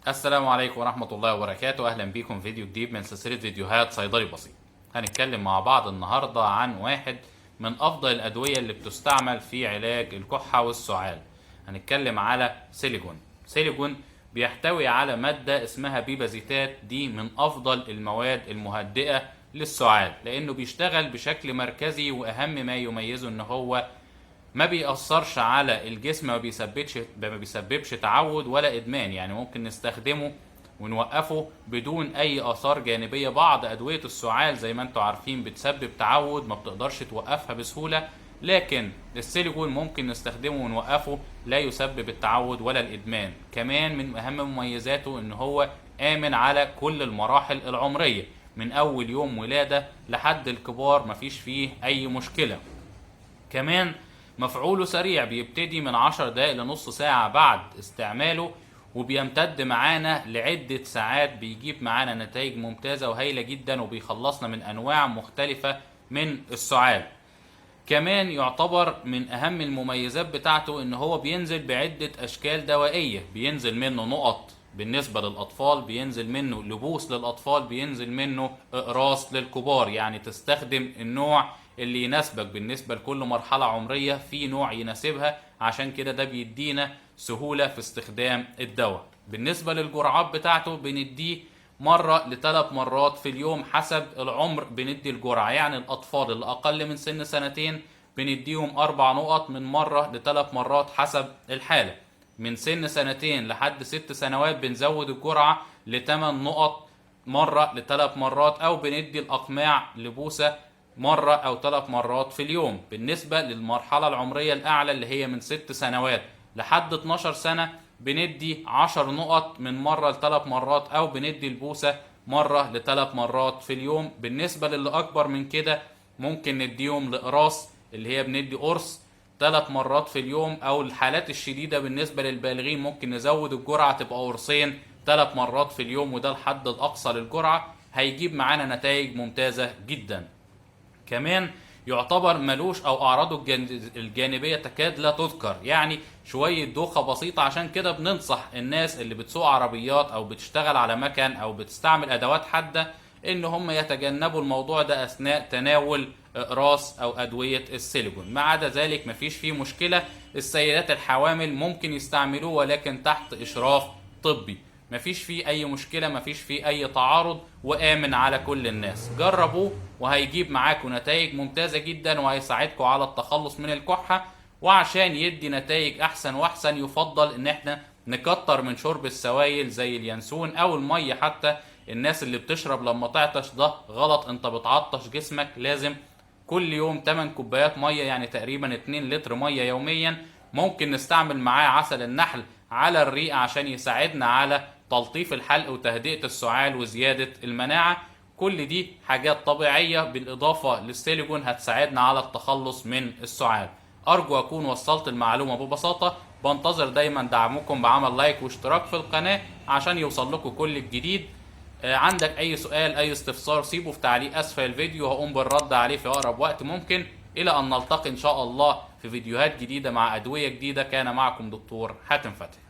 السلام عليكم ورحمة الله وبركاته. أهلا بيكم في فيديو جديد من سلسلة فيديوهات صيدلي بسيط. هنتكلم مع بعض النهاردة عن واحد من أفضل الأدوية اللي بتستعمل في علاج الكحة والسعال. هنتكلم على سيليجون. سيليجون بيحتوي على مادة اسمها بيبازيتات، دي من أفضل المواد المهدئة للسعال لأنه بيشتغل بشكل مركزي، وأهم ما يميزه إن هو ما بيأثرش على الجسم، ما بيسببش تعود ولا إدمان. يعني ممكن نستخدمه ونوقفه بدون أي آثار جانبية. بعض أدوية السعال زي ما انتم عارفين بتسبب تعود، ما بتقدرش توقفها بسهولة، لكن السيليجون ممكن نستخدمه ونوقفه، لا يسبب التعود ولا الإدمان. كمان من أهم مميزاته إن هو آمن على كل المراحل العمرية، من أول يوم ولادة لحد الكبار مفيش فيه أي مشكلة. كمان مفعوله سريع، بيبتدي من 10 دقايق لنص ساعة بعد استعماله، وبيمتد معانا لعدة ساعات، بيجيب معانا نتائج ممتازة وهايلة جدا، وبيخلصنا من أنواع مختلفة من السعال. كمان يعتبر من أهم المميزات بتاعته إن هو بينزل بعدة أشكال دوائية. بينزل منه نقط بالنسبة للأطفال، بينزل منه لبوس للأطفال، بينزل منه إقراص للكبار. يعني تستخدم النوع اللي يناسبك بالنسبة لكل مرحلة عمرية، في نوع يناسبها، عشان كده ده بيدينا سهولة في استخدام الدواء. بالنسبة للجرعات بتاعته بنديه مرة لثلاث مرات في اليوم حسب العمر. بندي الجرعة، يعني الأطفال اللي أقل من سن سنتين بنديهم 4 نقط من مرة لثلاث مرات حسب الحالة. من سن سنتين لحد 6 سنوات بنزود الجرعة ل8 نقط مرة لثلاث مرات، أو بندي الأقماع لبوسة مرة أو 3 مرات في اليوم. بالنسبة للمرحلة العمرية الأعلى اللي هي من 6 سنوات لحد 12 سنة بندي 10 نقط من مرة ل3 مرات، أو بندي البوسة مرة ل3 مرات في اليوم. بالنسبة للي أكبر من كده ممكن نديهم لإقراص، اللي هي بندي قرص 3 مرات في اليوم، أو الحالات الشديدة بالنسبة للبالغين ممكن نزود الجرعة تبقى قرصين 3 مرات في اليوم، وده الحد الأقصى للجرعة. هيجيب معانا نتائج ممتازة جدا. كمان يعتبر ملوش او اعراضه الجانبيه تكاد لا تذكر، يعني شويه دوخه بسيطه. عشان كده بننصح الناس اللي بتسوق عربيات او بتشتغل على مكن او بتستعمل ادوات حاده ان هم يتجنبوا الموضوع ده اثناء تناول اقراص او ادويه السيليكون. ما عدا ذلك مفيش فيه مشكله. السيدات الحوامل ممكن يستعملوه ولكن تحت اشراف طبي. مفيش فيه اي مشكله، مفيش فيه اي تعارض، وامن على كل الناس. جربوه وهيجيب معاكم نتائج ممتازه جدا، وهيساعدكم على التخلص من الكحه. وعشان يدي نتائج احسن واحسن يفضل ان احنا نكتر من شرب السوائل زي اليانسون او الميه حتى. الناس اللي بتشرب لما تعطش ده غلط، انت بتعطش جسمك. لازم كل يوم 8 كوبايات ميه، يعني تقريبا 2 لتر ميه يوميا. ممكن نستعمل معاه عسل النحل على الريق عشان يساعدنا على تلطيف الحلق وتهدئة السعال وزيادة المناعة. كل دي حاجات طبيعية بالإضافة للسيليكون هتساعدنا على التخلص من السعال. أرجو أكون وصلت المعلومة ببساطة. بنتظر دايما دعمكم بعمل لايك واشتراك في القناة عشان يوصل لكم كل الجديد. عندك أي سؤال أي استفسار سيبه في تعليق أسفل الفيديو، هقوم بالرد عليه في أقرب وقت ممكن. إلى أن نلتقي إن شاء الله في فيديوهات جديدة مع أدوية جديدة. كان معكم دكتور حاتم فتحي.